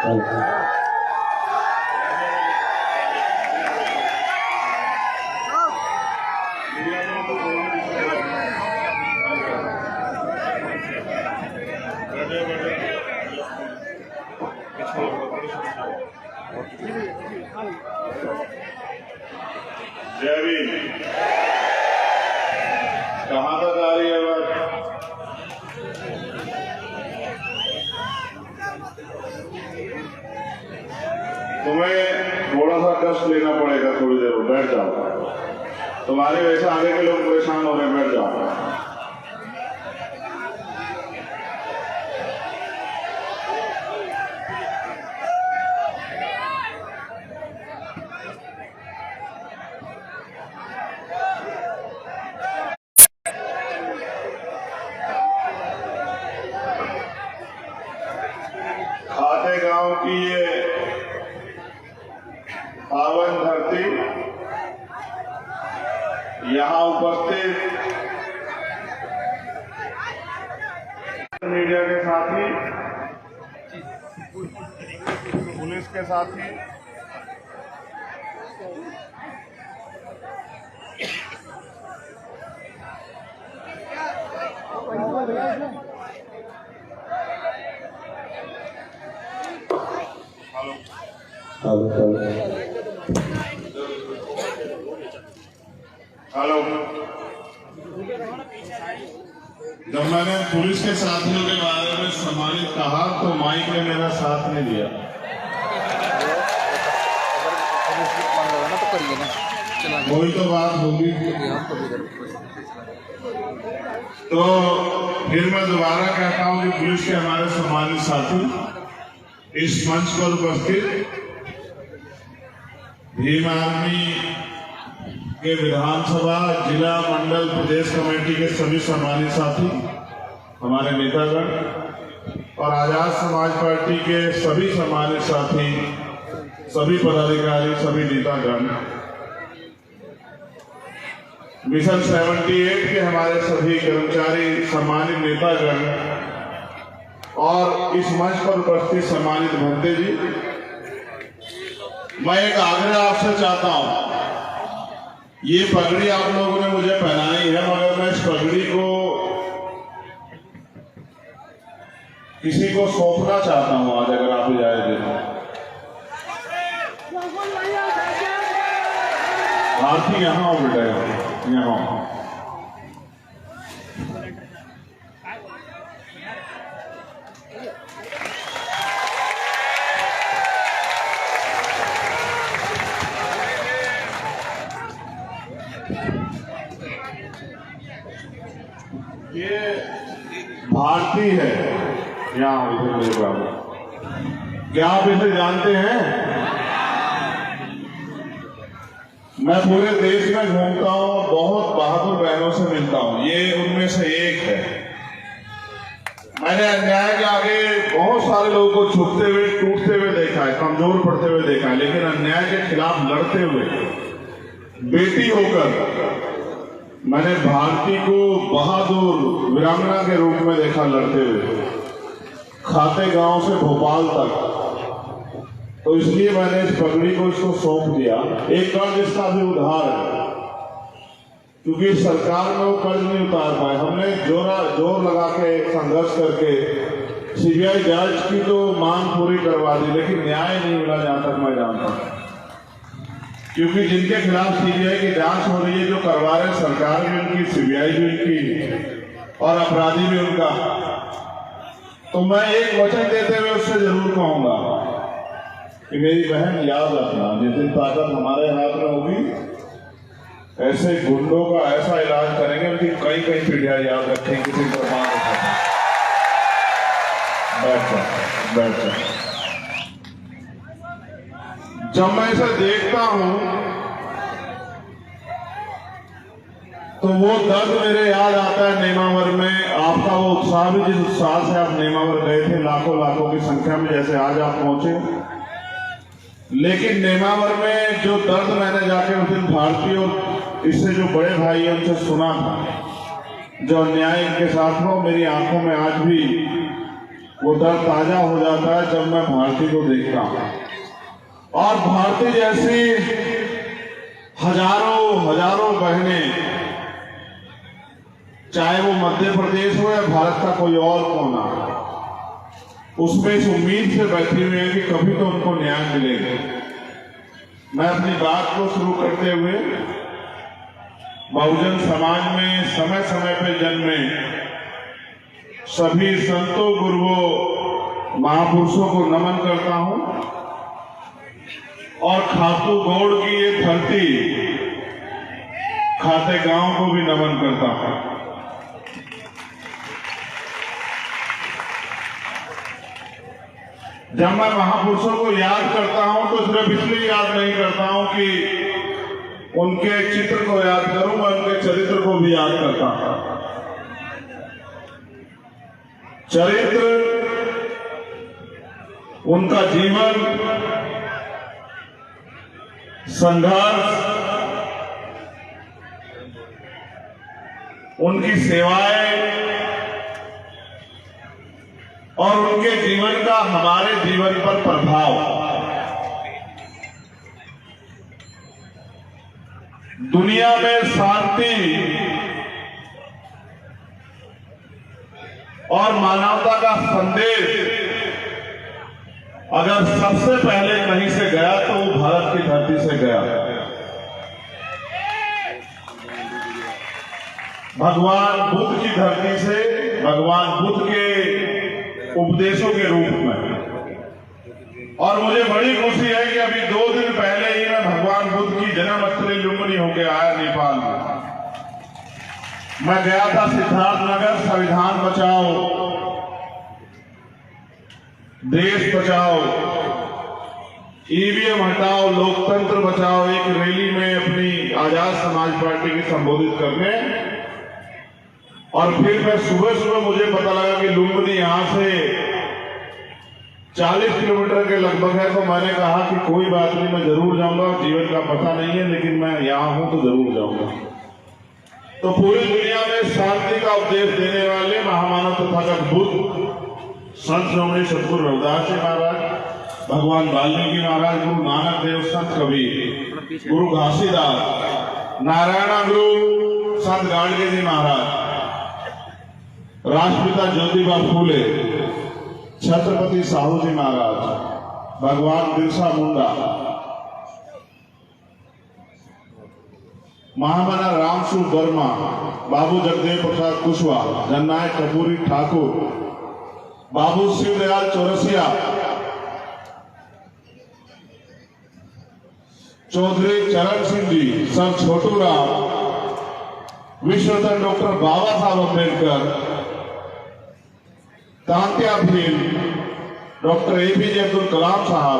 जय भीम। कहाँ तक आ रही है बात? तुम्हें थोड़ा सा कष्ट लेना पड़ेगा, थोड़ी देर बैठ जाओ। तुम्हारे वैसे आगे के लोग परेशान हो रहे हैं, बैठ जाओ। खाते गांव की ये पावन धरती, यहाँ उपस्थित मीडिया के साथी, पुलिस के साथी, हेलो। जब मैंने पुलिस के साथियों के बारे में सम्मानित कहा तो माइक ने मेरा साथ नहीं दिया। वही तो बात होगी। तो फिर मैं दोबारा कहता हूं कि पुलिस के हमारे सम्मानित साथी, इस मंच पर उपस्थित भीम आर्मी के विधानसभा, जिला, मंडल, प्रदेश कमेटी के सभी सम्मानित साथी, हमारे नेतागण और आजाद समाज पार्टी के सभी सम्मानित साथी, सभी पदाधिकारी, सभी नेतागण, मिशन 78 के हमारे सभी कर्मचारी, सम्मानित नेतागण और इस मंच पर उपस्थित सम्मानित भंते जी, मैं एक आग्रह आपसे चाहता हूं। ये पगड़ी आप लोगों ने मुझे पहनाई है, मगर मैं इस पगड़ी को किसी को सौंपना चाहता हूं आज, अगर आप इजाजत दें। हाथी यहाँ हो बेटा, यहाँ ये भारती है, यहाँ इधर मेरे बाबू। क्या आप इसे जानते हैं? मैं पूरे देश में घूमता हूँ, बहुत बहादुर बहनों से मिलता हूँ, ये उनमें से एक है। मैंने अन्याय के आगे बहुत सारे लोगों को झुकते हुए, टूटते हुए देखा है, कमजोर पड़ते हुए देखा है, लेकिन अन्याय के खिलाफ लड़ते हुए बेटी होकर मैंने भारती को बहादुर वीरांगना के रूप में देखा लड़ते हुए, खाते गांव से भोपाल तक। तो इसलिए मैंने इस पगड़ी को इसको सौंप दिया। एक कर्ज इसका भी उधार है, क्योंकि सरकार में वो कर्ज नहीं उतार पाए। हमने जोर लगा के संघर्ष करके सीबीआई जांच की तो मांग पूरी करवा दी, लेकिन न्याय नहीं मिला, जहां तक मैं जानता हूं। क्योंकि जिनके खिलाफ सीबीआई की जांच हो रही है, जो करवा रहे, सरकार भी उनकी, सीबीआई भी उनकी और अपराधी भी उनका। तो मैं एक वचन देते हुए उससे जरूर कहूंगा कि मेरी बहन, याद रखना, जिस दिन ताकत हमारे हाथ में होगी, ऐसे गुंडों का ऐसा इलाज करेंगे, उनकी कई पीढ़ियां याद रखेंगे। किसी को बैठ जा। जब मैं इसे देखता हूं तो वो दर्द मेरे याद आता है नेमावर में। आपका वो उत्साह भी, जिस उत्साह से आप नेमावर गए थे, लाखों की संख्या में, जैसे आज आप पहुंचे। लेकिन नेमावर में जो दर्द मैंने जाके उस दिन भारती और इससे जो बड़े भाई है उनसे सुना था, जो अन्याय इनके साथ हो, मेरी आंखों में आज भी वो दर्द ताजा हो जाता है जब मैं भारती को देखता हूं। और भारती जैसी हजारों बहनें, चाहे वो मध्य प्रदेश हो या भारत का कोई और कोना, उसमें इस उम्मीद से बैठी हुई है कि कभी तो उनको न्याय मिलेगा। मैं अपनी बात को शुरू करते हुए बहुजन समाज में समय समय पर जन्मे सभी संतों, गुरुओं, महापुरुषों को नमन करता हूं और खातू गौड़ की ये धरती खाते गांव को भी नमन करता हूं। जब मैं महापुरुषों को याद करता हूं तो सिर्फ इसलिए याद नहीं करता हूं कि उनके चित्र को याद करूं, मैं उनके चरित्र को भी याद करता हूं। चरित्र, उनका जीवन, संघर्ष, उनकी सेवाएं और उनके जीवन का हमारे जीवन पर प्रभाव। दुनिया में शांति और मानवता का संदेश अगर सबसे पहले कहीं से गया तो वो भारत की धरती से गया। भगवान बुद्ध की धरती से, भगवान बुद्ध के उपदेशों के रूप में। और मुझे बड़ी खुशी है कि अभी 2 दिन पहले ही मैं भगवान बुद्ध की जन्मस्थली लुम्बिनी होके आया नेपाल में। मैं गया था सिद्धार्थनगर। संविधान बचाओ, देश बचाओ, ईवीएम हटाओ, लोकतंत्र बचाओ एक रैली में अपनी आजाद समाज पार्टी की संबोधित करने। और फिर मैं सुबह मुझे पता लगा कि लुम्बिनी यहां से 40 किलोमीटर के लगभग है। तो मैंने कहा कि कोई बात नहीं, मैं जरूर जाऊंगा। जीवन का पता नहीं है लेकिन मैं यहां हूं तो जरूर जाऊंगा। तो पूरी दुनिया में शांति का उपदेश देने वाले महामानव तथागत बुद्ध, संत श्रोमणी सतगुरु रविदास जी महाराज, भगवान वाल्मीकि महाराज, गुरु नानक देव, संत कबीर, गुरु घासीदास, नारायण गुरु संत गाडगे जी महाराज, राष्ट्रपिता ज्योतिबा फूले, छत्रपति साहू जी महाराज, भगवान बिरसा मुंडा, महामना रामसु वर्मा, बाबू जगदेव प्रसाद कुशवाहा, जननायक कपूरी ठाकुर, बाबू शिवदयाल चौरसिया, चौधरी चरण सिंह जी, सर छोटू राम, विश्वरत्न डॉक्टर बाबा साहब अम्बेडकर, तांत्या भील, डॉक्टर एपीजे अब्दुल कलाम साहब,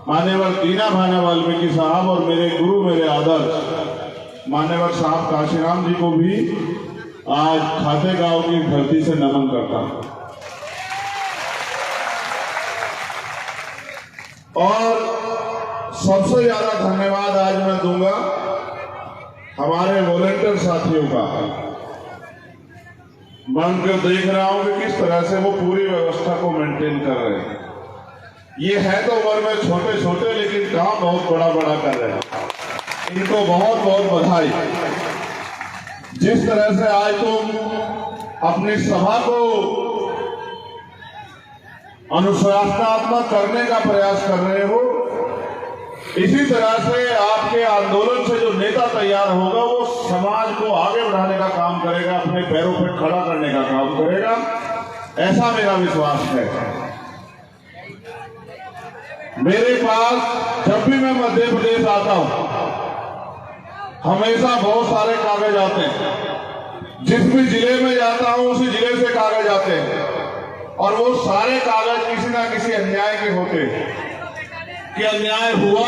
मान्यवर दीना भाना वाल्मीकि साहब और मेरे गुरु, मेरे आदर्श मान्यवर साहब काशीराम जी को भी आज खातेगांव की धरती से नमन करता हूं। और सबसे ज्यादा धन्यवाद आज मैं दूंगा हमारे वॉलंटियर साथियों का। मैं उनको देख रहा हूं कि किस तरह से वो पूरी व्यवस्था को मेंटेन कर रहे हैं। ये है तो उम्र में छोटे छोटे लेकिन काम बहुत बड़ा बड़ा कर रहे हैं। इनको बहुत बहुत बधाई। जिस तरह से आज तुम अपनी सभा को अनुशासनात्मक करने का प्रयास कर रहे हो, इसी तरह से आपके आंदोलन से जो नेता तैयार होगा वो समाज को आगे बढ़ाने का काम करेगा, अपने पैरों पर खड़ा करने का काम करेगा, ऐसा मेरा विश्वास है। मेरे पास जब भी मैं मध्य प्रदेश आता हूं हमेशा बहुत सारे कागज आते हैं। जिस भी जिले में जाता हूं उसी जिले से कागज आते हैं और वो सारे कागज किसी ना किसी अन्याय के होते हैं कि अन्याय हुआ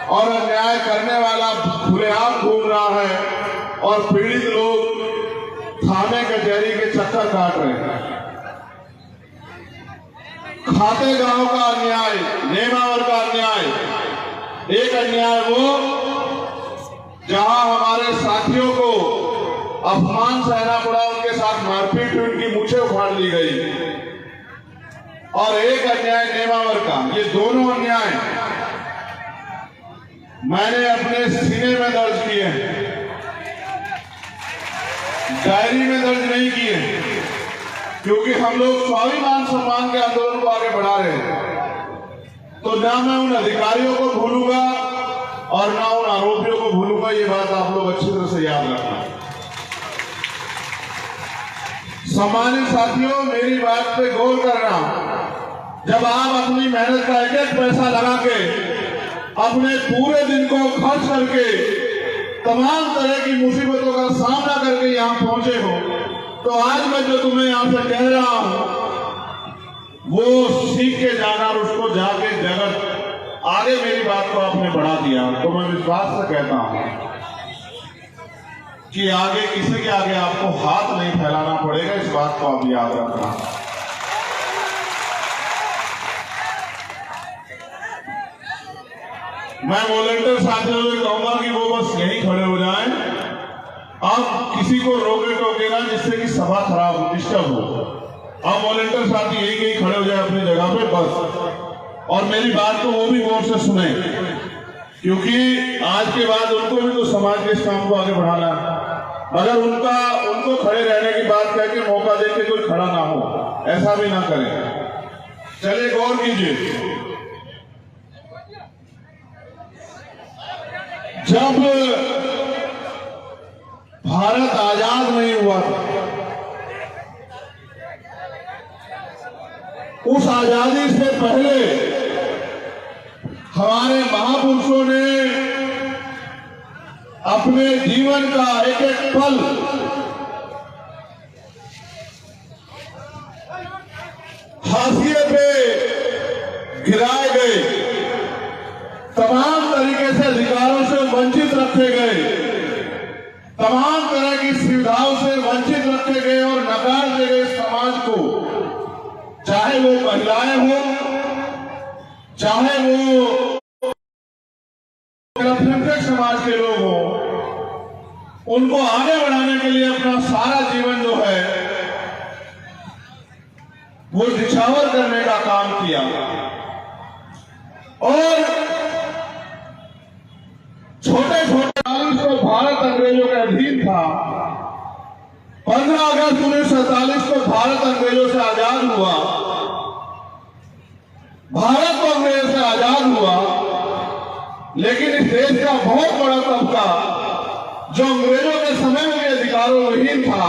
और अन्याय करने वाला खुलेआम घूम रहा है और पीड़ित लोग थाने कचहरी के चक्कर काट रहे हैं। खातेगांव का अन्याय, नेमावर का अन्याय, एक अन्याय वो जहां हमारे साथियों को अपमान सहना पड़ा, उनके साथ मारपीट हुई, उनकी मूछें उखाड़ ली गई, और एक अन्याय नेमावर का। ये दोनों अन्याय मैंने अपने सीने में दर्ज किए हैं, डायरी में दर्ज नहीं किए, क्योंकि हम लोग स्वाभिमान सम्मान के आंदोलन को आगे बढ़ा रहे हैं। तो ना मैं उन अधिकारियों को भूलूंगा और ना उन आरोपियों को भूलूंगा, ये बात आप लोग अच्छी तरह से याद रखना। सम्मानित साथियों, मेरी बात पे गौर करना। जब आप अपनी मेहनत का एक एक पैसा लगा के अपने पूरे दिन को खर्च करके तमाम तरह की मुसीबतों का सामना करके यहाँ पहुंचे हो, तो आज मैं जो तुम्हें यहाँ से कह रहा हूं वो सीख के जाना और उसको जाके जगत आगे मेरी बात को आपने बढ़ा दिया। तो मैं विश्वास से कहता हूं कि आगे किसी के आगे आपको हाथ नहीं फैलाना पड़ेगा, इस बात को आप याद रखना। मैं वॉलंटियर साथियों से कहूंगा कि वो बस यहीं खड़े हो जाएं, आप किसी को रोके टोके ना जिससे कि सभा खराब हो, डिस्टर्ब हो। आप वॉलंटियर साथी यहीं खड़े हो जाए अपनी जगह पे बस, और मेरी बात को वो भी गौर से सुने, क्योंकि आज के बाद उनको भी तो समाज के इस काम को आगे बढ़ाना है। अगर उनको खड़े रहने की बात कह के मौका दे के कोई खड़ा ना हो, ऐसा भी ना करें। चलिए गौर कीजिए, जब भारत आजाद नहीं हुआ था, उस आजादी से पहले हमारे महापुरुषों ने अपने जीवन का एक एक पल हाशिए पे गिराए गए, तमाम तरीके से अधिकारों से वंचित रखे गए, तमाम तरह की सुविधाओं से वंचित रखे गए और नकार दिए गए समाज को, चाहे वो महिलाएं हो, चाहे वो अल्पसंख्यक समाज के लोग हो, उनको आगे बढ़ाने के लिए अपना सारा जीवन जो है वो निछावर करने का काम किया। और छोटे छोटे को भारत अंग्रेजों के अधीन था। 15 अगस्त 1947 को भारत अंग्रेजों से आजाद हुआ, भारत तो अंग्रेजों से आजाद हुआ, लेकिन इस देश का बहुत बड़ा तबका जो अंग्रेजों के समय में भी अधिकारों विहीन था,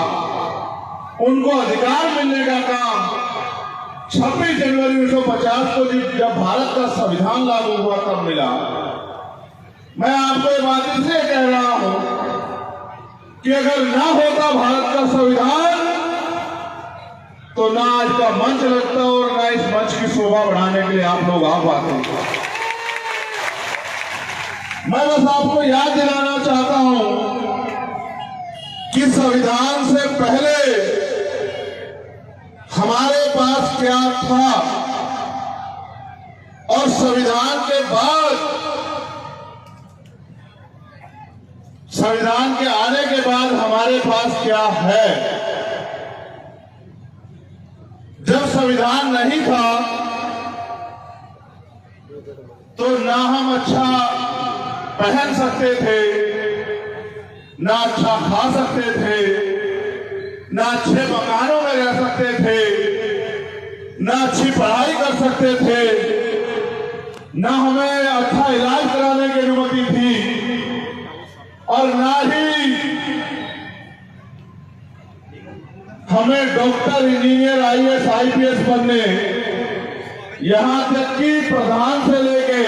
उनको अधिकार मिलने का काम 26 जनवरी 1950 को जब भारत का संविधान लागू हुआ तब मिला। मैं आपको ये बात इसलिए कह रहा हूं कि अगर ना होता भारत का संविधान तो ना आज का मंच लगता और ना इस मंच की शोभा बढ़ाने के लिए आप लोग आ पाते। मैं बस आपको याद दिलाना चाहता हूं कि संविधान से पहले हमारे पास क्या था और संविधान के बाद, संविधान के आने के बाद हमारे पास क्या है। जब संविधान नहीं था तो ना हम अच्छा पहन सकते थे, ना अच्छा खा सकते थे, ना अच्छे मकानों में रह सकते थे, ना अच्छी पढ़ाई कर सकते थे, ना हमें अच्छा इलाज कराने की अनुमति थी, और ना ही हमें डॉक्टर, इंजीनियर, आईएएस, आईपीएस बनने, यहां तक कि प्रधान से लेके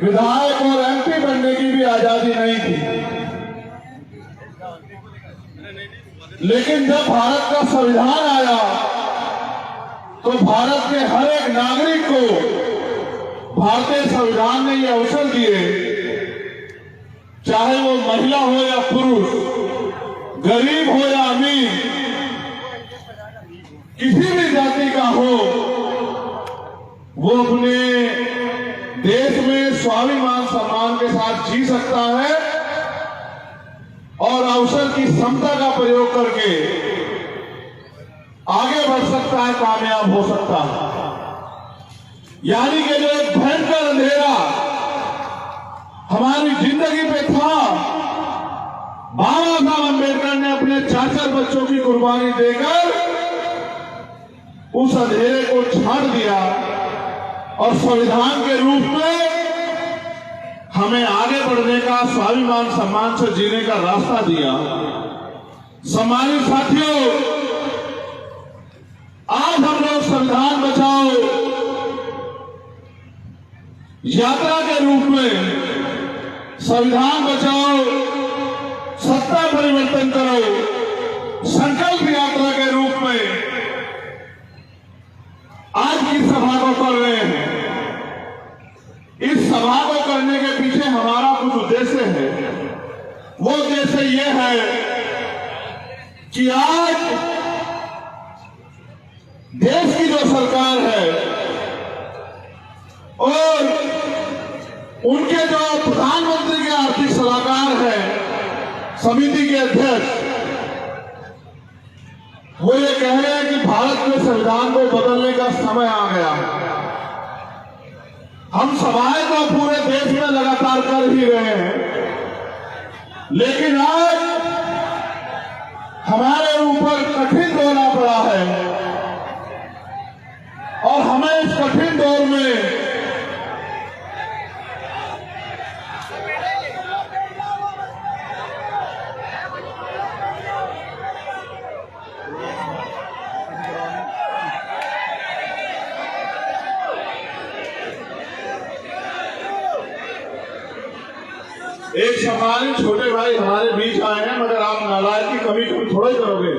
विधायक और एमपी बनने की भी आजादी नहीं थी। लेकिन जब भारत का संविधान आया तो भारत के हर एक नागरिक को भारतीय संविधान ने ये अवसर दिए, चाहे वो महिला हो या पुरुष, गरीब हो या अमीर, किसी भी जाति का हो, वो अपने देश में स्वाभिमान सम्मान के साथ जी सकता है और अवसर की समता का प्रयोग करके आगे बढ़ सकता है, कामयाब हो सकता है। यानी कि जो एक भयंकर अंधेरा हमारी जिंदगी पे था, बाबा साहब अम्बेडकर ने अपने 4 बच्चों की कुर्बानी देकर उस अंधेरे को छाड़ दिया और संविधान के रूप में हमें आगे बढ़ने का, स्वाभिमान सम्मान से जीने का रास्ता दिया। सम्मानित साथियों, आज हम लोग संविधान बचाओ यात्रा के रूप में, संविधान बचाओ सत्ता परिवर्तन करो संकल्प यात्रा के रूप में आज की सभा को कर रहे हैं। इस सभा को करने के पीछे हमारा कुछ उद्देश्य है। वो उद्देश्य ये है कि आज देश की जो सरकार है और उनके जो प्रधानमंत्री के आर्थिक सलाहकार हैं, समिति के अध्यक्ष, वो ये कह रहे हैं कि भारत के संविधान को बदलने का समय आ गया है। हम सभाएं तो पूरे देश में लगातार कर ही रहे हैं, लेकिन आज हमारे ऊपर कठिन दौर आ पड़ा है और हमें इस कठिन दौर में एक सम्मानित छोटे भाई हमारे बीच आए हैं, मगर आप नालायक की कमी थोड़ा ही करोगे।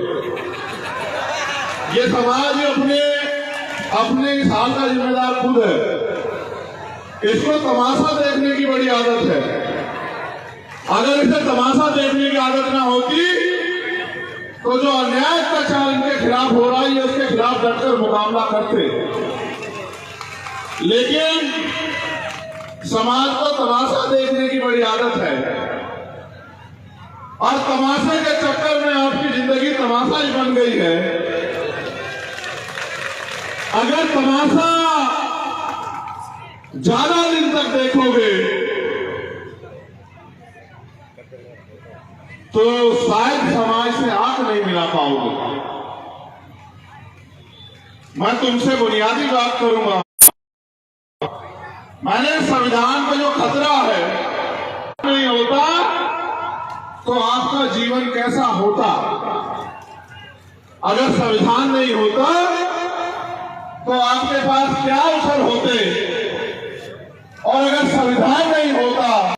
ये समाज अपने इस हाल का जिम्मेदार खुद है। इसको तमाशा देखने की बड़ी आदत है। अगर इसे तमाशा देखने की आदत ना होती तो जो अन्याय अत्याचार इनके खिलाफ हो रहा है, उसके खिलाफ डटकर मुकाबला करते। लेकिन समाज को तमाशा देखने की बड़ी आदत है और तमाशे के चक्कर में आपकी जिंदगी तमाशा ही बन गई है। अगर तमाशा ज्यादा दिन तक देखोगे तो शायद समाज से आंख नहीं मिला पाओगे। मैं तुमसे बुनियादी बात करूंगा। मैंने संविधान का जो खतरा है नहीं होता तो आपका जीवन कैसा होता। अगर संविधान नहीं होता तो आपके पास क्या अवसर होते, और अगर संविधान नहीं होता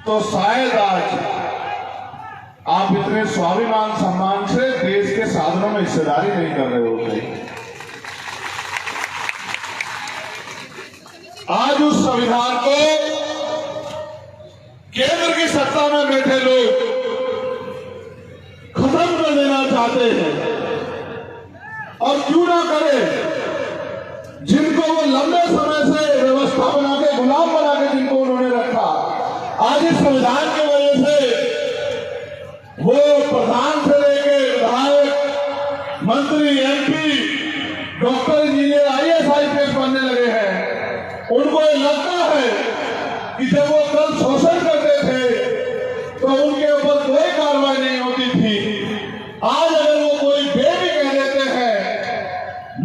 तो शायद आज आप इतने स्वाभिमान सम्मान से देश के साधनों में हिस्सेदारी नहीं कर रहे होते। आज उस संविधान को केंद्र की सत्ता में बैठे लोग खत्म कर देना चाहते हैं। और क्यों ना करे, जिनको वो लंबे समय से व्यवस्था बना के, गुलाम बना के जिनको उन्होंने रखा, आज इस संविधान की वजह से वो प्रधान से लेके विधायक, मंत्री, MP, doctor, engineer, IAS, IPS बनने लगे हैं। उनको ये लगता है कि जब वो कल शोषण करते थे तो उनके ऊपर कोई कार्रवाई नहीं होती थी। आज अगर वो कोई बेबी कह देते हैं,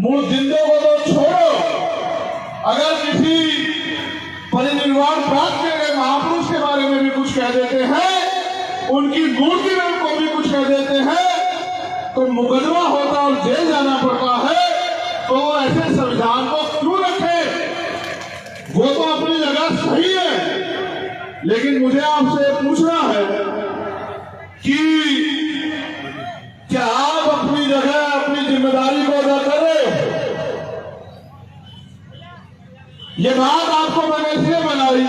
मूल जिंदों को तो छोड़ो, अगर किसी परिनिर्वाण प्राप्त किए गए महापुरुष के बारे में भी कुछ कह देते हैं, उनकी मूर्ति में को भी कुछ कह देते हैं, तो मुकदमा होता और जेल जाना पड़ता है। तो वो ऐसे संविधान को क्यों रखे? वो तो अपनी जगह सही है, लेकिन मुझे आपसे पूछना है कि क्या आप अपनी जगह, अपनी जिम्मेदारी को अदा कर रहे हो? ये बात आपको मैंने इसलिए बनाई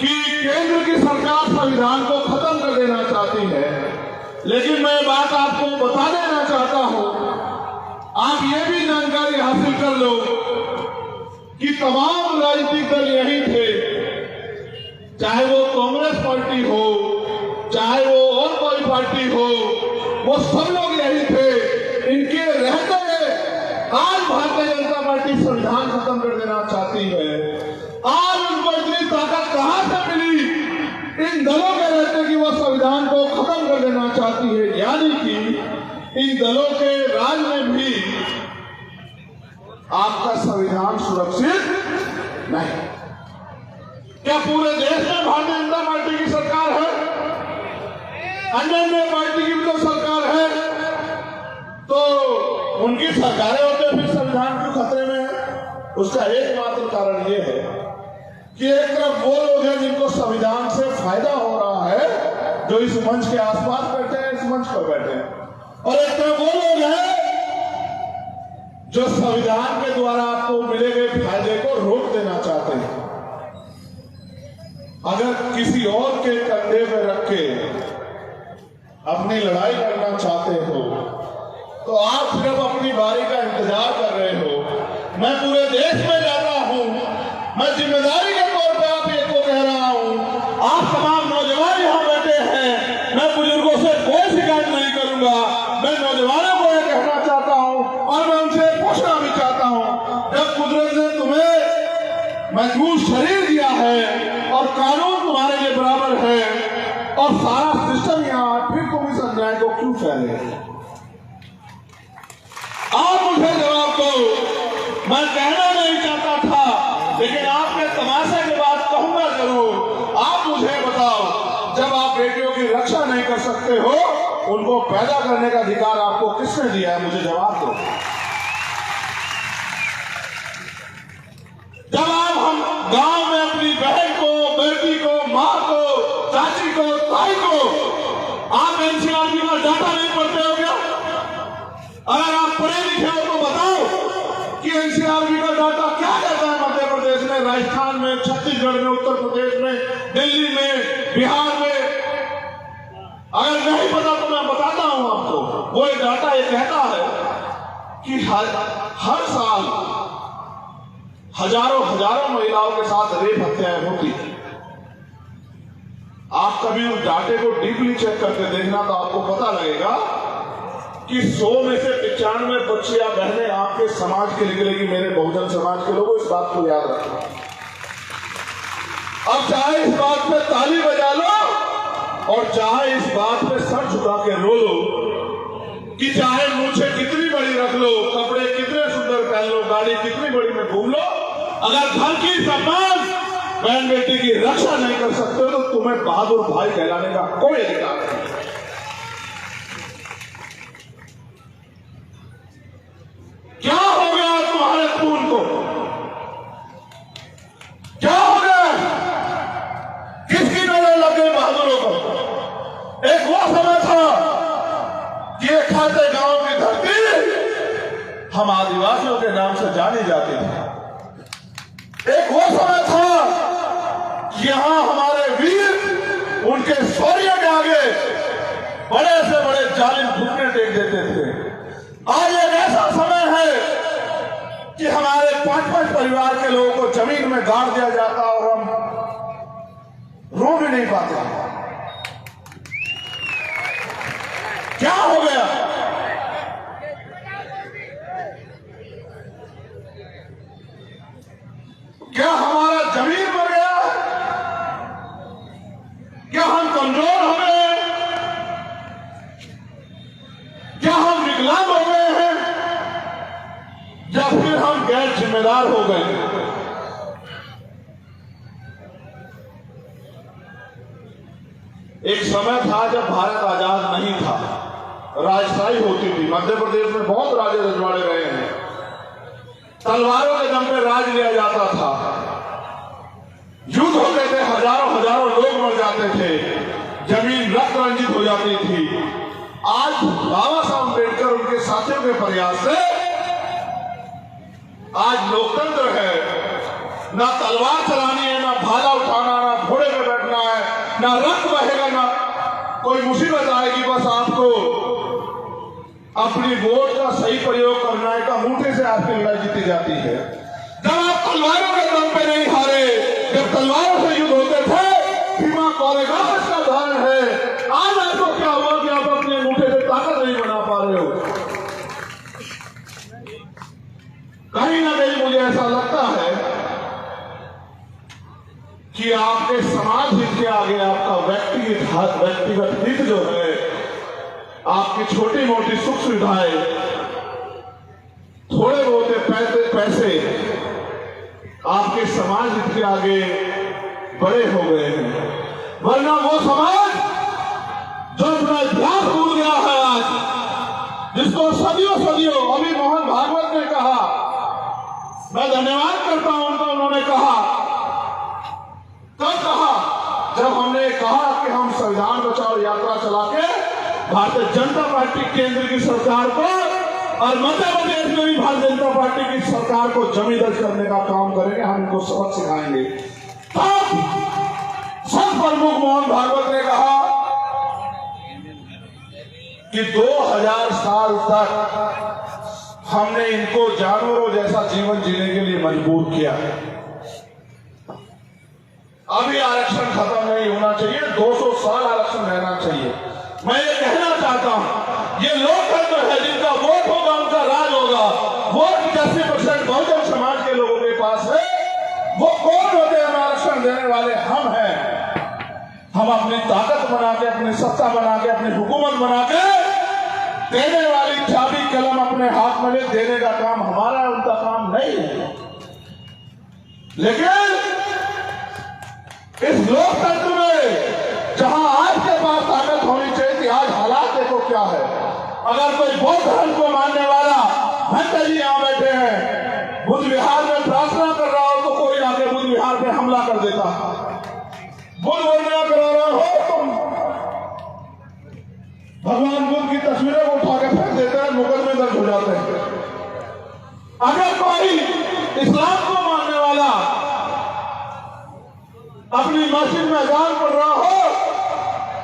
कि केंद्र की सरकार संविधान को खत्म कर देना चाहती है, लेकिन मैं बात आपको बता देना चाहता हूं, आप ये भी जानकारी हासिल कर लो कि तमाम राजनीतिक दल यही थे, चाहे वो कांग्रेस पार्टी हो, चाहे वो और कोई पार्टी हो, वो सब लोग यही थे। इनके रहते आज भारतीय जनता पार्टी संविधान खत्म कर देना चाहती है। आज उनको इतनी ताकत कहां से मिली इन दलों के रहते कि वो संविधान को खत्म कर देना चाहती है, यानी कि इन दलों के राज में भी आपका संविधान सुरक्षित नहीं। क्या पूरे देश में भारतीय जनता पार्टी की सरकार है? अन्य पार्टी की भी तो सरकार है, तो उनकी सरकारें होते फिर संविधान क्यों खतरे में है? उसका एकमात्र कारण यह है कि एक तरफ वो लोग हैं जिनको संविधान से फायदा हो रहा है, जो इस मंच के आसपास बैठे हैं, इस मंच पर बैठे हैं, और एक तरफ वो लोग हैं जो संविधान के द्वारा आपको मिले गए फायदे को रोक देना चाहते हैं। अगर किसी और के कंधे में रख के अपनी लड़ाई करना चाहते हो तो आप सिर्फ अपनी बारी का इंतजार कर रहे हो। मैं पूरे देश में जा रहा हूं, मैं जिम्मेदारी के तौर पर आप एक को कह रहा हूं, आप तमाम नौजवान यहां बैठे हैं, मैं बुजुर्गों से कोई शिकायत नहीं करूंगा। मैं नौजवानों को यह कहना चाहता हूं और मैं उनसे पूछना भी चाहता हूं, जब कुदरत ने तुम्हें मजबूत शरीर दिया है और कानून तुम्हारे लिए बराबर है और सारा सिस्टम यहाँ, फिर तुम इस अन्याय को क्यों फैले? आप मुझे जवाब दो। मैं कहना नहीं चाहता था, लेकिन आपके तमाशे के बाद कहूंगा जरूर। आप मुझे बताओ, जब आप बेटियों की रक्षा नहीं कर सकते हो, उनको पैदा करने का अधिकार आपको किसने दिया है? मुझे जवाब दो। जब आप हम गांव में अपनी बहन को, बेटी को, माँ को, चाची को, ताई को आप एनसीआरबी का डाटा नहीं पढ़ते हो क्या? अगर आप पढ़े लिखे हो तो बताओ कि एनसीआरबी का डाटा क्या कहता है मध्य प्रदेश में, राजस्थान में, छत्तीसगढ़ में, उत्तर प्रदेश में, दिल्ली में, बिहार में। अगर नहीं पता तो मैं बताता हूं आपको। वो डाटा ये कहता है कि हर साल हजारों महिलाओं के साथ रेप हत्याएं होती। आप कभी उस डाटे को डीपली चेक करके देखना तो आपको पता लगेगा कि 100 में से 95 बच्चियां बहनें आपके समाज के निकलेगी। मेरे बहुजन समाज के लोगों, इस बात को याद रखना। अब चाहे इस बात पे ताली बजा लो और चाहे इस बात पे सर झुका के रो लो कि चाहे मूछें कितनी बड़ी रख लो, कपड़े कितने सुंदर पहन लो, गाड़ी कितनी बड़ी में घूम लो, अगर घर की सम्मान बहन बेटी की रक्षा नहीं कर सकते हो तो तुम्हें बहादुर भाई कहलाने का कोई अधिकार नहीं। क्या हो गया तुम्हारे खून को? क्या हो गया? किसकी नजर लग गई बहादुरों को? एक वो समय था कि एक खाते गांव की धरती हम आदिवासियों के नाम से जानी जाती थी। एक वो समय था कि यहां हमारे वीर उनके शौर्य के आगे बड़े से बड़े जालिम घुटने टेक देते थे। आज एक ऐसा समय है कि हमारे 5-5 परिवार के लोगों को जमीन में गाड़ दिया जाता और हम रो भी नहीं पाते। क्या हो गया? क्या हमारा जमीन मर गया? क्या हम कमजोर हो गए? क्या हम विकलांग हो गए हैं? या फिर हम गैर जिम्मेदार हो गए? एक समय था जब भारत आजाद नहीं था, राजशाही होती थी। मध्य प्रदेश में बहुत राजे रजवाड़े रहे हैं, तलवारों के दम पे राज लिया जाता था, युद्ध होते थे, हजारों लोग मर जाते थे, जमीन रक्त रंजित हो जाती थी। आज बाबा साहब अम्बेडकर उनके साथियों के प्रयास से आज लोकतंत्र है। ना तलवार चलानी है, ना भाला उठाना, ना घोड़े पे बैठना है, ना रक्त बहेगा, ना कोई मुसीबत आएगी। बस आपको अपनी वोट का सही प्रयोग करना है। का अंगूठे से आपकी लड़ाई जीती जाती है। जब आप तलवारों के दम पे नहीं हारे, जब तलवारों से युद्ध होते थे, भीमा कोरेगांव इसका उदाहरण है। आज आपको क्या हुआ कि आप अपने अंगूठे से ताकत व्यक्तिगत हित जो है, आपकी छोटी मोटी सुख सुविधाएं, थोड़े बहुत पैसे आपके समाज हित के आगे बड़े हो गए हैं। वरना वो समाज जो अपना इतिहास भूल गया है आज, जिसको सदियों अभी मोहन भागवत ने कहा, मैं धन्यवाद करता हूं उनका, उन्होंने कहा, कब कहा? जब हमने कहा कि हम संविधान बचाओ यात्रा चला के भारतीय जनता पार्टी केंद्र की सरकार को और मध्य प्रदेश में भी भारतीय जनता पार्टी की सरकार को जमी दर्ज करने का काम करेंगे, हम इनको सबक सिखाएंगे। तब सब प्रमुख मोहन भागवत ने कहा कि 2000 साल तक हमने इनको जानवरों जैसा जीवन जीने के लिए मजबूर किया। अभी आरक्षण खत्म नहीं होना चाहिए, 200 साल आरक्षण रहना चाहिए। मैं ये कहना चाहता हूं, ये लोकतंत्र है, जिनका वोट होगा उनका राज होगा। वोट 80% बहुजन समाज के लोगों के पास है। वो कौन होते हैं आरक्षण देने वाले? हम हैं। हम अपनी ताकत बना के, अपनी सत्ता बना के, अपनी हुकूमत बना के देने वाली चाबी कलम अपने हाथ में ले, देने का काम हमारा है, उनका काम नहीं है। लेकिन इस लोकतंत्र में जहां आपके पास ताकत होनी चाहिए थी, आज हालात देखो क्या है। अगर कोई बौद्ध धर्म को मानने वाला भक्त जी यहां बैठे हैं, बुद्ध विहार में प्रार्थना कर रहा हो तो कोई आके बुद्ध विहार पे हमला कर देता। बुद्ध वंदना करा रहा हो तुम, भगवान बुद्ध की तस्वीरें को उठा के फेंक देते हैं, मुकदमे दर्ज हो जाते हैं। अगर कोई इस्लाम को मानने वाला अपनी मस्जिद में अजान पढ़ रहा हो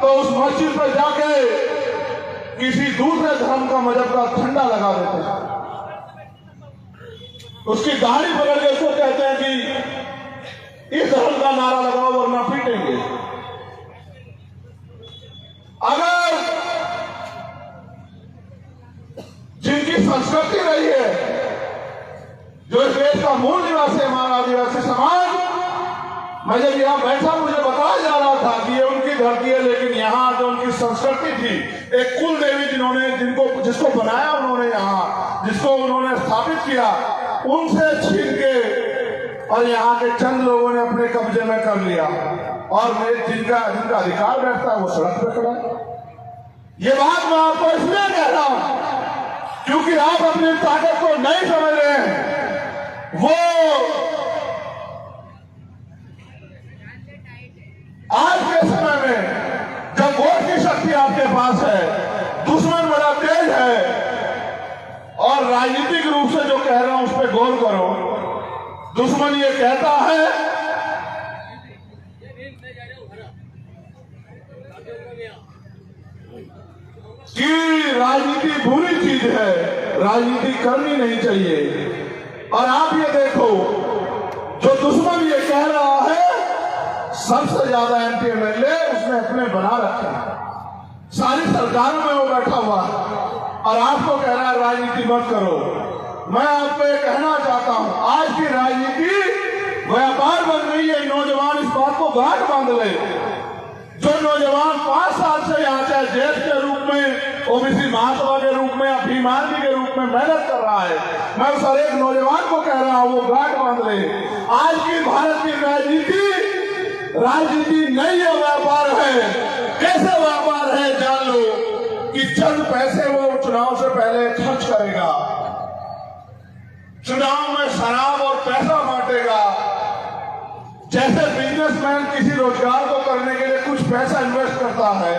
तो उस मस्जिद पर जाके किसी दूसरे धर्म का मजहब का झंडा लगा देते हैं, उसकी दाढ़ी पकड़ के उसको कहते हैं कि इस धर्म का नारा लगाओ वरना पीटेंगे। अगर जिनकी संस्कृति रही है, जो इस देश का मूल निवासी हमारा आदिवासी समाज, मैं जब यहाँ बैठा मुझे बताया जा रहा था कि ये उनकी धरती है, लेकिन यहाँ जो उनकी संस्कृति थी, एक कुल देवी जिसको बनाया उन्होंने, यहाँ जिसको उन्होंने स्थापित किया, उनसे छीन के और यहाँ के चंद लोगों ने अपने कब्जे में कर लिया। और जिनका अधिकार बैठता है वो सड़क पे खड़ा है। ये बात मैं आपको इसलिए कह रहा हूं क्योंकि आप अपनी ताकत को नहीं समझ रहे हैं। वो आज के समय में जब वोट की शक्ति आपके पास है, दुश्मन बड़ा तेज है, और राजनीतिक रूप से जो कह रहा हूं उस पर गौर करो। दुश्मन ये कहता है कि राजनीति बुरी चीज है, राजनीति करनी नहीं चाहिए। और आप ये देखो, जो दुश्मन ये कह रहा है, सबसे ज्यादा एमपी एमएलए उसने अपने बना रखे हैं, सारी सरकारों में वो बैठा हुआ है, और आपको कह रहा है राजनीति मत करो। मैं आपको ये कहना चाहता हूं, आज की राजनीति व्यापार बन गई है। नौजवान इस बात को गांठ बांध ले। जो नौजवान 5 साल से यहाँ चाहे जेठ के रूप में, ओबीसी महासभा के रूप में, अभिमानी के रूप में मेहनत कर रहा है, मैं उस हर एक नौजवान को कह रहा हूं वो गांठ बांध ले। आज की भारत की राजनीति नहीं है, व्यापार है। कैसे व्यापार है जान लो कि चंद पैसे वो चुनाव से पहले खर्च करेगा, चुनाव में शराब और पैसा बांटेगा। जैसे बिजनेसमैन किसी रोजगार को करने के लिए कुछ पैसा इन्वेस्ट करता है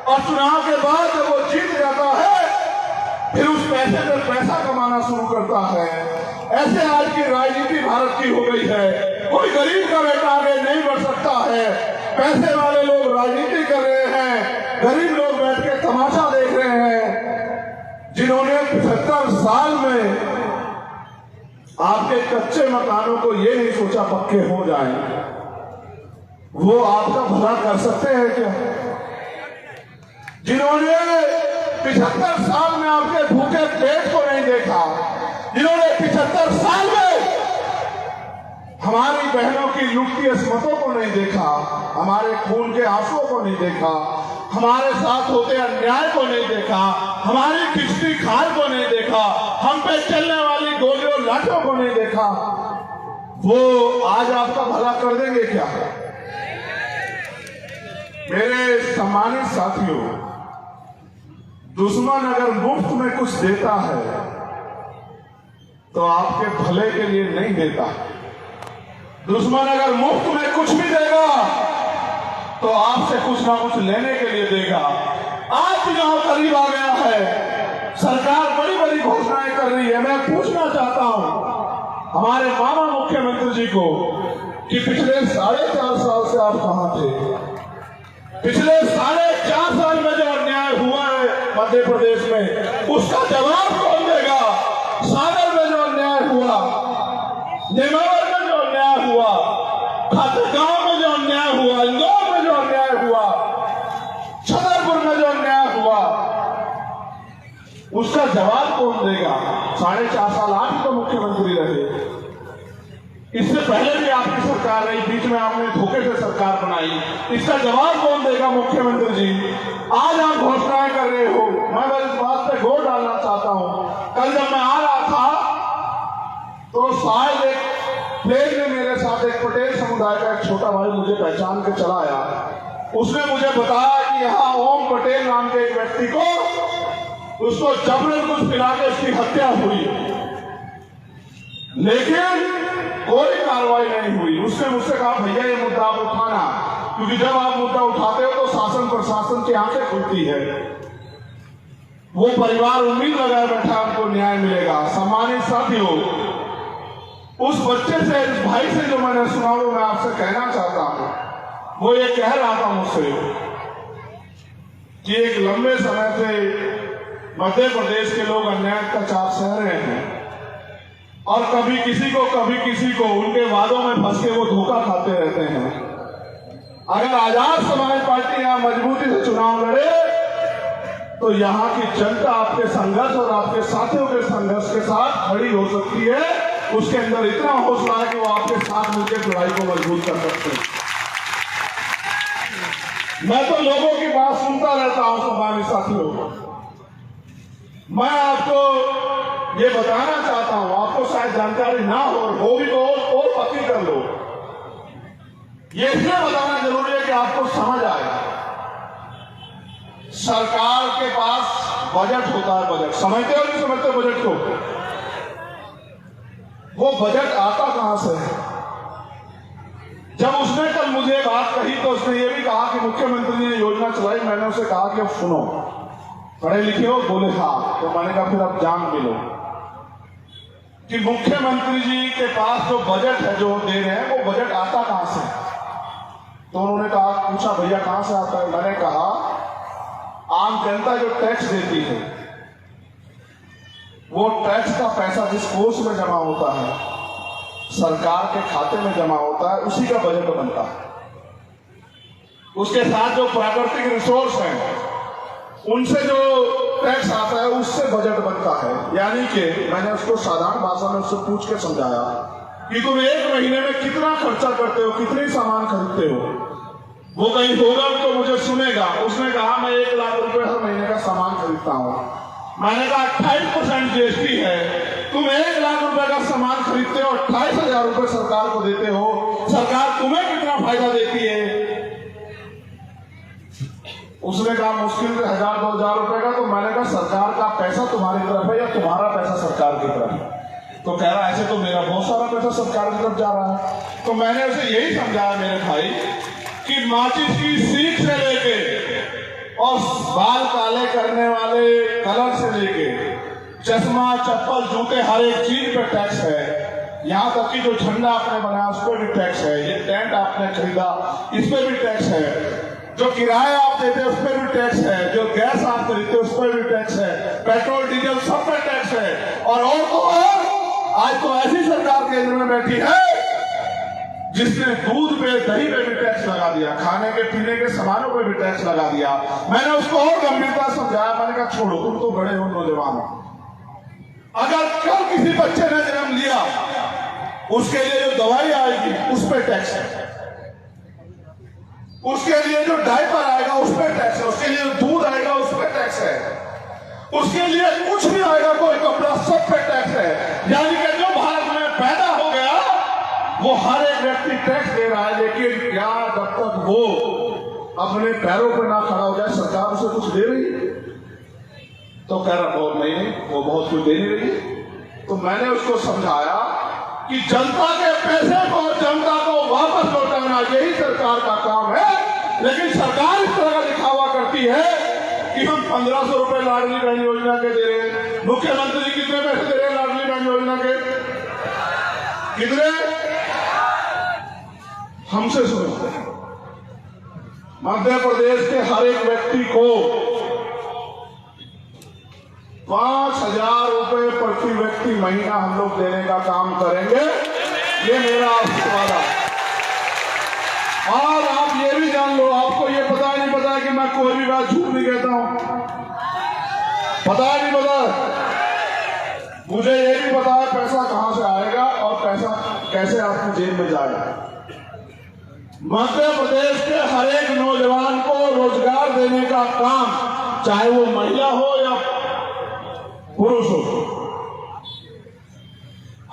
और चुनाव के बाद जब वो जीत जाता है फिर उस पैसे से पैसा कमाना शुरू करता है। ऐसे आज की राजनीति भारत की हो गई है। कोई गरीब का बेटा आगे नहीं बढ़ सकता है। पैसे वाले लोग राजनीति कर रहे हैं, गरीब लोग बैठ के तमाशा देख रहे हैं। जिन्होंने 75 साल में आपके कच्चे मकानों को ये नहीं सोचा पक्के हो जाएं, वो आपका भला कर सकते हैं क्या? जिन्होंने 75 साल में आपके भूखे पेट को नहीं देखा, जिन्होंने 75 साल में हमारी बहनों की लुटती अस्मतों को नहीं देखा, हमारे खून के आंसुओं को नहीं देखा, हमारे साथ होते अन्याय को नहीं देखा, हमारी किश्ती खाल को नहीं देखा, हम पे चलने वाली गोलियों लाठों को नहीं देखा। वो आज आपका भला कर देंगे क्या? मेरे सम्मानित साथियों, दुश्मन अगर मुफ्त में कुछ देता है तो आपके भले के लिए नहीं देता। दुश्मन अगर मुफ्त में कुछ भी देगा तो आपसे कुछ ना कुछ लेने के लिए देगा। आज चुनाव करीब आ गया है, सरकार बड़ी बड़ी घोषणाएं कर रही है। मैं पूछना चाहता हूं हमारे मामा मुख्यमंत्री जी को कि पिछले 4.5 साल से आप कहां थे? पिछले 4.5 साल में जो अन्याय हुआ है मध्य प्रदेश में, उसका जवाब कौन देगा? सागर में जो अन्याय हुआ, नेमावर में जो अन्याय हुआ, खातेगांव में जो अन्याय हुआ, इंदौर में जो अन्याय हुआ, छतरपुर में जो अन्याय हुआ, उसका जवाब कौन देगा? 4.5 साल आप ही तो मुख्यमंत्री रहे। इससे पहले भी आपकी सरकार रही, बीच में आपने धोखे से सरकार बनाई। इसका जवाब कौन देगा मुख्यमंत्री जी? आज आप घोषणाएं कर रहे हो, मैं बस इस बात पे जोर डालना चाहता हूं। कल जब मैं आ रहा था तो शायद एक प्लेन में मेरे साथ एक पटेल समुदाय का एक छोटा भाई मुझे पहचान के चला आया। उसने मुझे बताया कि यहाँ ओम पटेल नाम के एक व्यक्ति को, उसको जबरन कुछ पिला के उसकी हत्या हुई, लेकिन कोई कार्रवाई नहीं हुई। उसने मुझसे कहा भैया ये मुद्दा आप उठाना, क्योंकि जब आप मुद्दा उठाते हो तो शासन प्रशासन की आंखें खुलती है। वो परिवार उम्मीद लगाए बैठा आपको न्याय मिलेगा। सम्मानित साथियों, उस बच्चे से, इस भाई से जो मैंने सुना वो मैं आपसे कहना चाहता हूं। वो ये कह रहा था मुझसे कि एक लंबे समय से मध्य प्रदेश के लोग अन्याय अत्याचार सह रहे हैं और कभी किसी को उनके वादों में फंस के वो धोखा खाते रहते हैं। अगर आजाद समाज पार्टी यहां मजबूती से चुनाव लड़े तो यहां की जनता आपके संघर्ष और आपके साथियों के संघर्ष के साथ खड़ी हो सकती है। उसके अंदर इतना हौसला है कि वो आपके साथ मिलकर लड़ाई को मजबूत कर सकते हैं। मैं तो लोगों की बात सुनता रहता हूं सम्मानित साथियों। मैं आपको ये बताना चाहता हूं, आपको शायद जानकारी ना हो भी तो और पक्की कर लो। ये इसलिए बताना जरूरी है कि आपको समझ आए। सरकार के पास बजट होता है, बजट समझते हो नहीं समझते बजट को? वो बजट आता कहां से है? जब उसने कल मुझे बात कही तो उसने ये भी कहा कि मुख्यमंत्री ने योजना चलाई। मैंने उसे कहा कि अब सुनो, पढ़े लिखे हो? बोले हाँ। तो मैंने कहा फिर अब जान मिलो कि मुख्यमंत्री जी के पास जो बजट है जो दे रहे हैं वो बजट आता कहां से? तो उन्होंने कहा, पूछा भैया कहां से आता है? मैंने कहा आम जनता जो टैक्स देती है वो टैक्स का पैसा जिस कोष में जमा होता है, सरकार के खाते में जमा होता है, उसी का बजट बनता है। उसके साथ जो प्राकृतिक रिसोर्स हैं उनसे जो टैक्स आता है उससे बजट बनता है। यानी कि मैंने उसको साधारण भाषा में उससे पूछ के समझाया कि तुम एक महीने में कितना खर्चा करते हो, कितने सामान खरीदते हो? वो कहीं होगा तो मुझे सुनेगा। उसने कहा मैं 1 लाख रुपए हर महीने का सामान खरीदता हूँ। मैंने कहा 28% जीएसटी है, तुम 1 लाख रुपए का सामान खरीदते हो, 28,000 रुपए सरकार को देते हो, सरकार तुम्हें कितना फायदा देती है? उसने कहा मुश्किल से 1,000-2,000 रुपए का। तो मैंने कहा सरकार का पैसा तुम्हारी तरफ है या तुम्हारा पैसा सरकार की तरफ है? तो कह रहा ऐसे तो मेरा बहुत सारा पैसा सरकार की तरफ जा रहा है। तो मैंने उसे यही समझाया मेरे भाई कि माचिस की सीख से लेके और बाल काले करने वाले कलर से लेके चश्मा, चप्पल, जूते, हर एक चीज पे टैक्स है। यहाँ तक कि जो झंडा आपने बनाया उस पर भी टैक्स है। ये टेंट आपने खरीदा इस पर भी टैक्स है। जो किराया आप देते उस पर भी टैक्स है। जो गैस आप खरीदते उस पर भी टैक्स है। पेट्रोल, डीजल सब पे टैक्स है। और तो आज तो ऐसी सरकार केंद्र में बैठी है जिसने दूध पे, दही पे भी टैक्स लगा दिया, खाने के पीने के सामानों पे भी टैक्स लगा दिया। मैंने उसको और गंभीरता समझाया। मैंने कहा छोड़ो, तुम तो बड़े हो, नौजवान हो। अगर कल किसी बच्चे ने जन्म लिया उसके लिए जो दवाई आएगी उस पर टैक्स है, उसके लिए जो डायपर आएगा उस पर टैक्स है, उसके लिए जो दूध आएगा उस पर टैक्स है, उसके लिए कुछ भी आएगा कोई कपड़ा सब पे टैक्स है। यानी कि जो भारत में पैदा हो गया वो हर एक व्यक्ति टैक्स दे रहा है, लेकिन क्या जब तक वो अपने पैरों पर ना खड़ा हो जाए सरकार उसे कुछ दे रही है? तो कह रहा बहुत नहीं, वो बहुत कुछ दे नहीं रही। तो मैंने उसको समझाया कि जनता के पैसे को जनता को वापस लौटाना यही सरकार का काम है, लेकिन सरकार इस तरह का दिखावा करती है कि हम 1500 रुपए लाडली बहन योजना के दे रहे हैं। मुख्यमंत्री कितने पैसे दे रहे हैं लाडली बहन योजना के? कितने? हमसे सुनो, मध्य प्रदेश के हर एक व्यक्ति को 5000 रुपए प्रति व्यक्ति महीना हम लोग देने का काम करेंगे, ये मेरा आपसे वादा। और आप ये भी जान लो, आपको ये पता नहीं पता कि मैं कोई भी बात झूठ नहीं कहता हूं, पता नहीं पता। मुझे ये भी पता है पैसा कहां से आएगा और पैसा कैसे आपकी जेब में जाएगा। मध्य प्रदेश के हर एक नौजवान को रोजगार देने का काम, चाहे वो महिला हो या पुरुष हो,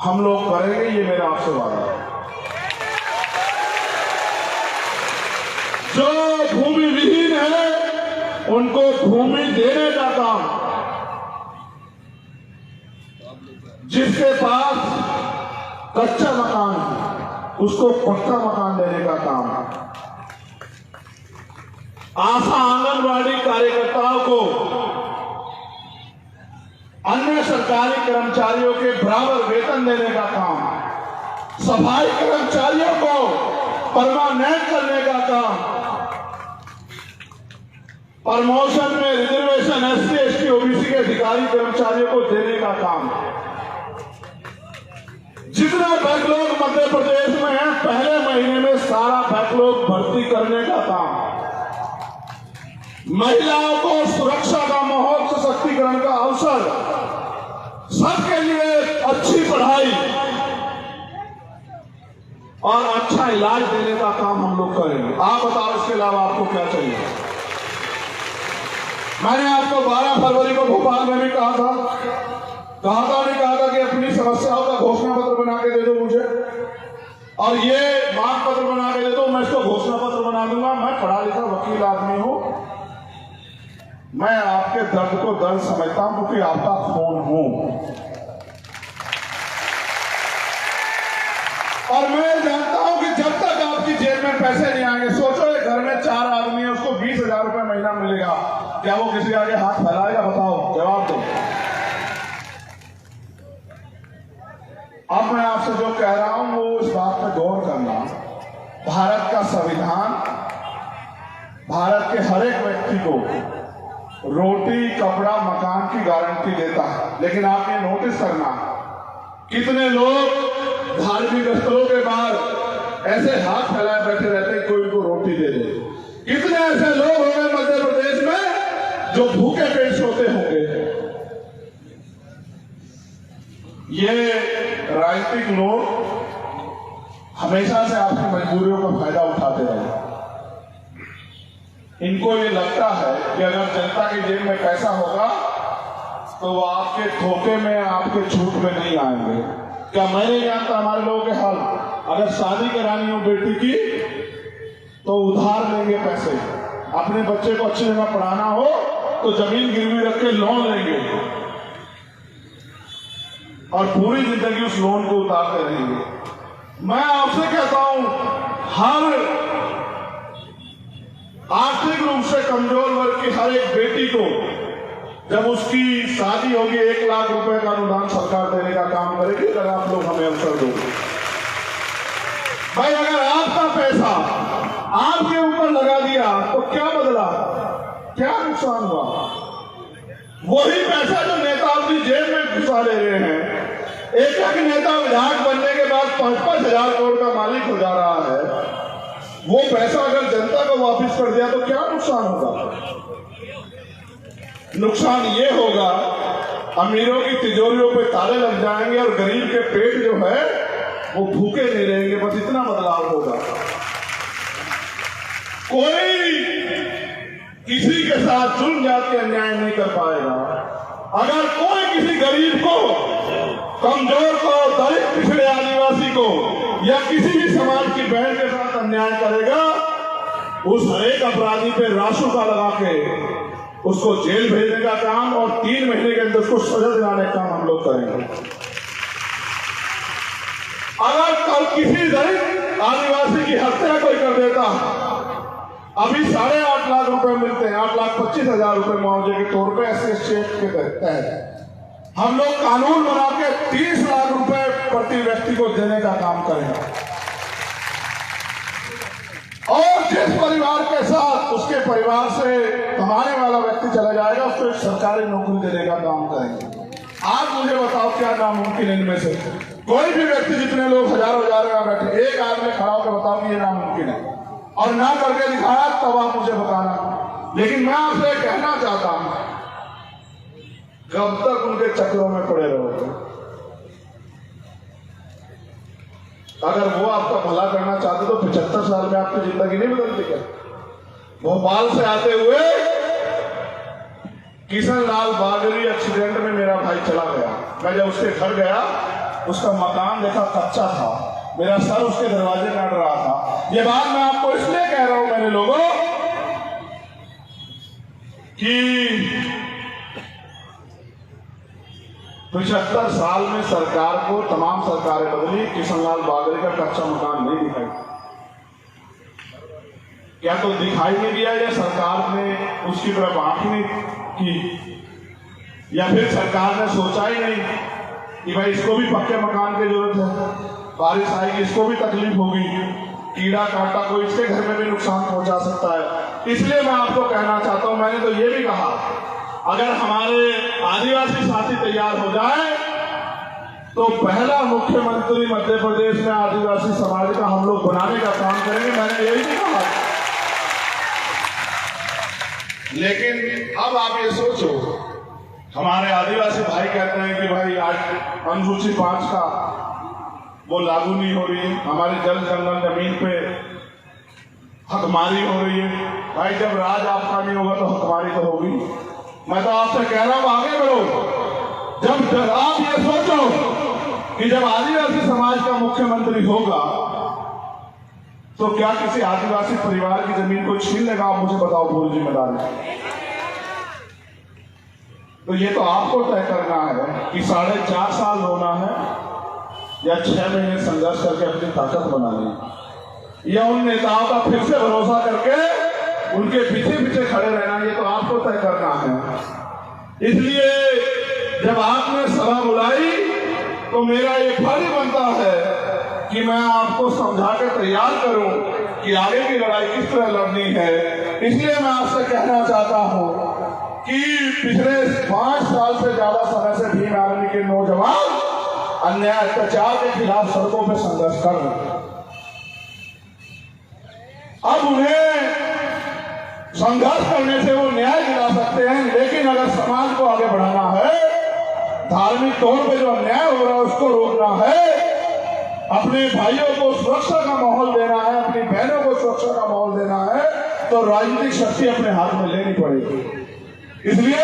हम लोग करेंगे, ये मेरा आपसे वादा है। जो भूमि विहीन है उनको भूमि देने का काम, जिसके पास कच्चा मकान है उसको पक्का मकान देने का काम, आशा आंगनवाड़ी कार्यकर्ताओं को अन्य सरकारी कर्मचारियों के बराबर वेतन देने का काम, सफाई कर्मचारियों को परमानेंट करने का काम, प्रमोशन में रिजर्वेशन एससी एसटी ओबीसी के अधिकारी कर्मचारियों को देने का काम, जितना बैकलॉग मध्य प्रदेश में है पहले महीने में सारा बैकलॉग भर्ती करने का काम, महिलाओं को सुरक्षा का माहौल, सशक्तिकरण का अवसर, सबके लिए अच्छी पढ़ाई और अच्छा इलाज देने का काम हम लोग करेंगे। आप बताओ इसके अलावा आपको क्या चाहिए? मैंने आपको 12 फरवरी को भोपाल में भी कहा था कि अपनी समस्याओं का घोषणा पत्र बना के दे दो मुझे, और ये मांग पत्र बना के दे दो, मैं इसको घोषणा पत्र बना दूंगा। मैं पढ़ा लिखा वकील आदमी हूं, मैं आपके दर्द को दर्द समझता हूं क्योंकि आपका खून हूं, और मैं जानता हूं कि जब तक आपकी जेब में पैसे नहीं आएंगे, सोचो एक घर में 4 आदमी है, उसको 20,000 रुपए महीना मिलेगा, क्या वो किसी आगे हाथ फैलाएगा? बताओ, जवाब दो। अब मैं आपसे जो कह रहा हूं वो इस बात पर गौर करना, भारत का संविधान भारत के हर एक व्यक्ति को रोटी, कपड़ा, मकान की गारंटी देता है, लेकिन आप ये नोटिस करना कितने लोग धार्मिक स्थलों के बाद ऐसे हाथ फैलाए बैठे रहते कोई उनको रोटी दे दे। कितने ऐसे लोग होंगे मध्य प्रदेश में जो भूखे पेट सोते होंगे। ये राजनीतिक लोग हमेशा से आपकी मजबूरियों का फायदा उठाते रहे। इनको ये लगता है कि अगर जनता की जेब में पैसा होगा तो वो आपके धोखे में, आपके छूट में नहीं आएंगे। क्या मैं नहीं जानता हमारे लोगों के हाल? अगर शादी करानी हो बेटी की तो उधार लेंगे पैसे, अपने बच्चे को अच्छी जगह पढ़ाना हो तो जमीन गिरवी रख के लोन लेंगे और पूरी जिंदगी उस लोन को उतारते रहेंगे। मैं आपसे कहता हूं, हर आर्थिक रूप से कमजोर वर्ग की हर एक बेटी को जब उसकी शादी होगी 1 लाख रुपए का अनुदान सरकार देने का काम करेगी, अगर आप लोग हमें अवसर दोगे। भाई अगर आपका पैसा आपके ऊपर लगा दिया तो क्या बदला, क्या नुकसान हुआ? वही पैसा जो नेता अपनी जेब में घुसा ले रहे हैं, एक नेता विधायक बनने के बाद 5-5 हजार करोड़ का मालिक हो जा रहा है, वो पैसा अगर जनता को वापस कर दिया तो क्या नुकसान होगा? नुकसान ये होगा, अमीरों की तिजोरियों पे ताले लग जाएंगे और गरीब के पेट जो है वो भूखे नहीं रहेंगे, बस इतना बदलाव होगा। कोई किसी के साथ जुल्म जाति अन्याय नहीं कर पाएगा। अगर कोई किसी गरीब को, कमजोर को, दलित, पिछड़े, आदिवासी को या किसी भी समाज की बहन के साथ अन्याय करेगा, उस हरेक अपराधी पे रासुका लगा के उसको जेल भेजने का काम और 3 महीने के अंदर उसको सजा दिलाने का काम हम लोग करेंगे। अगर कल किसी दलित आदिवासी की हत्या कोई कर देता, अभी 8.5 लाख रुपए मिलते हैं, 8,25,000 रुपए मुआवजे के तौर पे एससी एक्ट के तहत हम लोग कानून बना के 30 लाख रुपए प्रति व्यक्ति को देने का काम करेंगे। और जिस परिवार के साथ उसके परिवार से कमाने वाला व्यक्ति चला जाएगा, उसको एक सरकारी नौकरी देने का काम करेंगे। आप मुझे बताओ क्या नामुमकिन है इनमें से? कोई भी व्यक्ति, जितने लोग हजारों यहाँ बैठे, एक आदमी खड़ा होकर बताओ कि ये नामुमकिन है, और ना करके दिखाया तब आप मुझे बताना। लेकिन मैं आपसे कहना चाहता हूं, कब तक उनके चक्रों में पड़े रहोगे? अगर वो आपका भला करना चाहते तो 75 साल में आपकी जिंदगी नहीं बदलती क्या? भोपाल से आते हुए किशन लाल बागली एक्सीडेंट में मेरा भाई चला गया। मैं जब उसके घर गया, उसका मकान देखा कच्चा था, मेरा सर उसके दरवाजे में अड़ रहा था। ये बात मैं आपको इसलिए कह रहा हूं मेरे लोगों कि 75 साल में सरकार को तमाम सरकारें बदली, किशनलाल बागली का कच्चा मकान नहीं दिखाई। क्या तो दिखाई नहीं दिया, या सरकार ने उसकी तरफ आंख नहीं की, या फिर सरकार ने सोचा ही नहीं कि भाई इसको भी पक्के मकान की जरूरत है, बारिश आएगी इसको भी तकलीफ होगी, कीड़ा काटा कोई इसके घर में भी नुकसान पहुंचा सकता है। इसलिए मैं आपको कहना चाहता हूं, मैंने तो ये भी कहा, अगर हमारे आदिवासी साथी तैयार हो जाए तो पहला मुख्यमंत्री मध्य प्रदेश में आदिवासी समाज का हम लोग बनाने का काम करेंगे। मैंने यही नहीं कहा। लेकिन अब आप ये सोचो, हमारे आदिवासी भाई कहते हैं कि भाई आज अनुसूची 5 का वो लागू नहीं हो रही है, हमारी जल जंगल जमीन पे हकमारी हो रही है। भाई जब राज आपका नहीं होगा तो हकमारी तो होगी। मैं तो आपसे कह रहा हूं आगे बढ़ो। जब आप ये सोचो कि जब आदिवासी समाज का मुख्यमंत्री होगा तो क्या किसी आदिवासी परिवार की जमीन को छीन लेगा? आप मुझे बताओ, पूरी जिम्मेदारी। तो ये तो आपको तय करना है कि 4.5 साल रोना है या 6 महीने संघर्ष करके अपनी ताकत बनानी है, या उन नेताओं का फिर से भरोसा करके उनके पीछे पीछे खड़े रहना। ये तो आपको तय करना है। इसलिए जब आपने सभा बुलाई तो मेरा ये फर्ज बनता है कि मैं आपको समझा के तैयार करूं कि आगे की लड़ाई किस तरह लड़नी है। इसलिए मैं आपसे कहना चाहता हूं कि पिछले 5 साल से ज्यादा समय से भीम आर्मी के नौजवान अन्याय अत्याचार के खिलाफ सड़कों पर संघर्ष कर रहे हैं। अब उन्हें संघर्ष करने से वो न्याय दिला सकते हैं, लेकिन अगर समाज को आगे बढ़ाना है, धार्मिक तौर पे जो अन्याय हो रहा है उसको रोकना है, अपने भाइयों को सुरक्षा का माहौल देना है, अपनी बहनों को सुरक्षा का माहौल देना है, तो राजनीतिक शक्ति अपने हाथ में लेनी पड़ेगी। इसलिए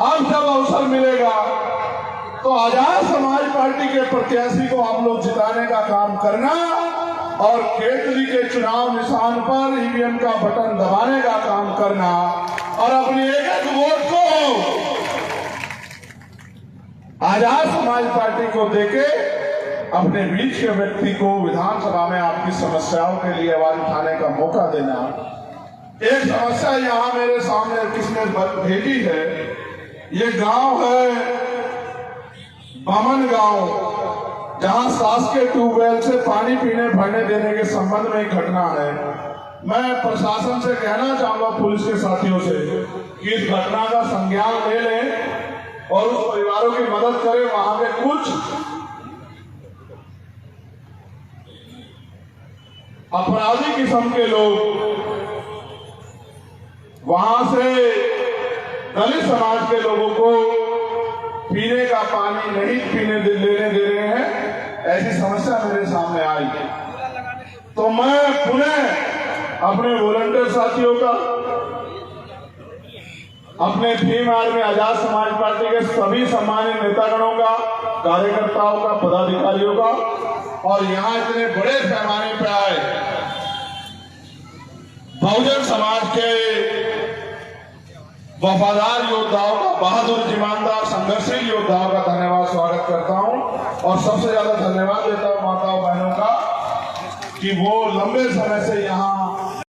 अब जब अवसर मिलेगा तो आजाद समाज पार्टी के प्रत्याशी को आप लोग जिताने का काम करना और केतली के चुनाव निशान पर ईवीएम का बटन दबाने का काम करना और अपनी एक वोट को आजाद समाज पार्टी को देके अपने बीच के व्यक्ति को विधानसभा में आपकी समस्याओं के लिए आवाज उठाने का मौका देना। एक समस्या यहाँ मेरे सामने किसने भेजी है, ये गांव है बामन गांव, जहां शासकीय ट्यूबवेल से पानी पीने भरने देने के संबंध में एक घटना है। मैं प्रशासन से कहना चाहूंगा, पुलिस के साथियों से, कि इस घटना का संज्ञान ले लें और उस परिवारों की मदद करें। वहां के कुछ अपराधी किस्म के लोग वहां से दलित समाज के लोगों को पीने का पानी नहीं लेने दे रहे हैं, ऐसी समस्या मेरे सामने आई, तो मैं पुनः अपने वॉलंटियर साथियों का, अपने भीम आर्मी आजाद समाज पार्टी के सभी सम्मानित नेतागणों का, कार्यकर्ताओं का, पदाधिकारियों का, और यहाँ इतने बड़े पैमाने पर आए बहुजन समाज के वफादार योद्धाओं का, बहादुर ईमानदार संघर्षशील योद्धाओं का धन्यवाद स्वागत करता हूं। और सबसे ज्यादा धन्यवाद देता हूं माताओं बहनों का कि वो लंबे समय से यहाँ